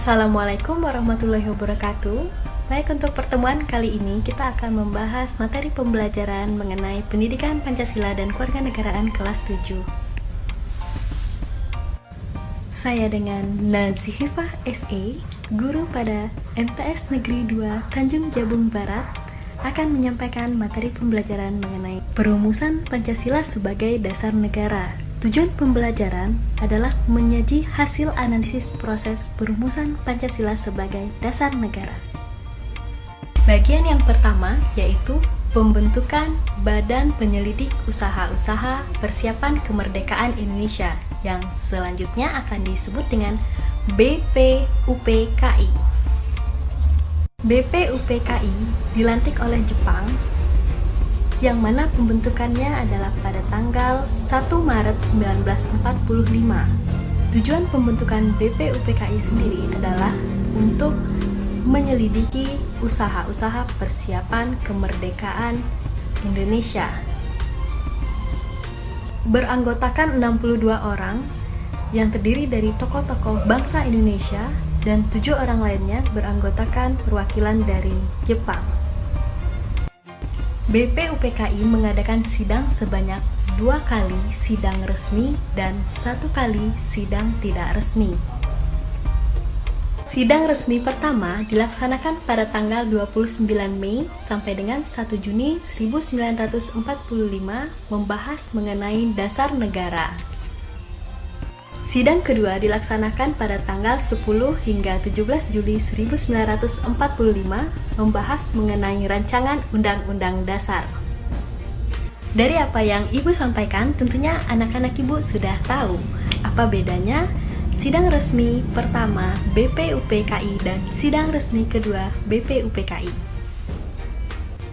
Assalamualaikum warahmatullahi wabarakatuh. Baik, untuk pertemuan kali ini kita akan membahas materi pembelajaran mengenai pendidikan Pancasila dan Kewarganegaraan kelas 7. Saya dengan Nazifah SE, guru pada MTS Negeri 2 Tanjung Jabung Barat, akan menyampaikan materi pembelajaran mengenai perumusan Pancasila sebagai dasar negara. Tujuan pembelajaran adalah menyaji hasil analisis proses perumusan Pancasila sebagai dasar negara. Bagian yang pertama yaitu pembentukan Badan Penyelidik Usaha-Usaha Persiapan Kemerdekaan Indonesia, yang selanjutnya akan disebut dengan BPUPKI. BPUPKI dilantik oleh Jepang, yang mana pembentukannya adalah pada tanggal 1 Maret 1945. Tujuan pembentukan BPUPKI sendiri adalah untuk menyelidiki usaha-usaha persiapan kemerdekaan Indonesia. Beranggotakan 62 orang yang terdiri dari tokoh-tokoh bangsa Indonesia, dan 7 orang lainnya beranggotakan perwakilan dari Jepang. BPUPKI mengadakan sidang sebanyak 2 kali sidang resmi dan 1 kali sidang tidak resmi. Sidang resmi pertama dilaksanakan pada tanggal 29 Mei sampai dengan 1 Juni 1945, membahas mengenai dasar negara. Sidang kedua dilaksanakan pada tanggal 10 hingga 17 Juli 1945, membahas mengenai rancangan Undang-Undang Dasar. Dari apa yang Ibu sampaikan, tentunya anak-anak Ibu sudah tahu apa bedanya sidang resmi pertama BPUPKI dan sidang resmi kedua BPUPKI.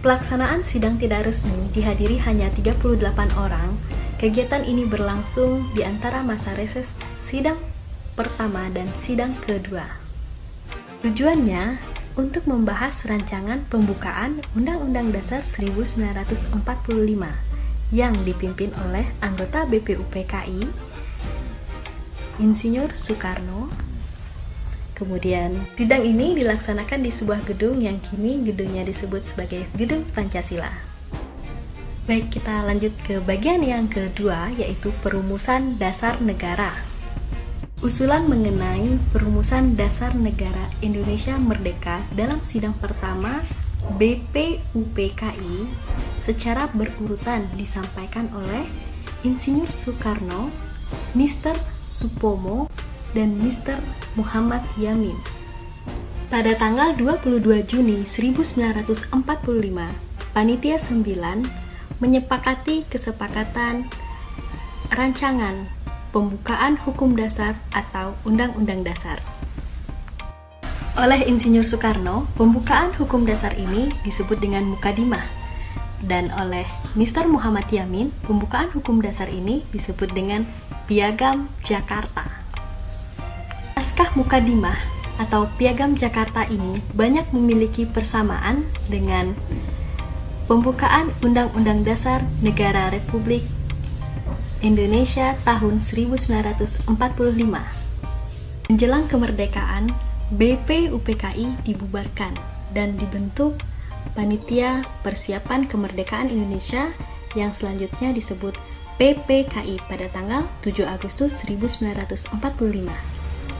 Pelaksanaan sidang tidak resmi dihadiri hanya 38 orang. Kegiatan ini berlangsung di antara masa reses sidang pertama dan sidang kedua. Tujuannya untuk membahas rancangan pembukaan Undang-Undang Dasar 1945 yang dipimpin oleh anggota BPUPKI, Insinyur Soekarno. Kemudian, sidang ini dilaksanakan di sebuah gedung yang kini gedungnya disebut sebagai Gedung Pancasila. Baik, kita lanjut ke bagian yang kedua, yaitu perumusan dasar negara. Usulan mengenai perumusan dasar negara Indonesia Merdeka dalam sidang pertama BPUPKI secara berurutan disampaikan oleh Insinyur Soekarno, Mr. Supomo, dan Mr. Muhammad Yamin. Pada tanggal 22 Juni 1945, Panitia 9 menyepakati kesepakatan rancangan pembukaan hukum dasar atau Undang-Undang Dasar. Oleh Insinyur Soekarno, pembukaan hukum dasar ini disebut dengan Mukadimah, dan oleh Mr. Muhammad Yamin, pembukaan hukum dasar ini disebut dengan Piagam Jakarta. Naskah Mukadimah atau Piagam Jakarta ini banyak memiliki persamaan dengan pembukaan Undang-Undang Dasar Negara Republik Indonesia tahun 1945. Menjelang kemerdekaan, BPUPKI dibubarkan dan dibentuk Panitia Persiapan Kemerdekaan Indonesia yang selanjutnya disebut PPKI pada tanggal 7 Agustus 1945.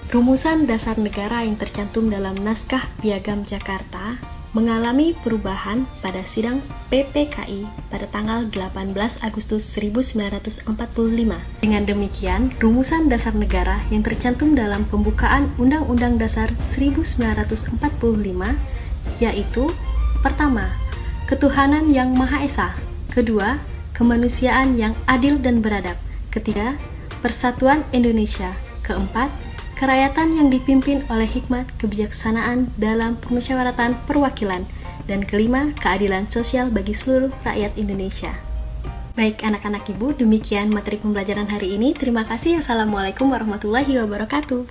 Rumusan dasar negara yang tercantum dalam naskah Piagam Jakarta mengalami perubahan pada sidang PPKI pada tanggal 18 Agustus 1945. Dengan demikian, rumusan dasar negara yang tercantum dalam pembukaan Undang-Undang Dasar 1945 yaitu: pertama, ketuhanan yang Maha Esa; kedua, kemanusiaan yang adil dan beradab; ketiga, persatuan Indonesia; keempat, kerakyatan yang dipimpin oleh hikmat kebijaksanaan dalam permusyawaratan perwakilan; dan kelima, keadilan sosial bagi seluruh rakyat Indonesia. Baik anak-anak Ibu, demikian materi pembelajaran hari ini. Terima kasih. Assalamualaikum warahmatullahi wabarakatuh.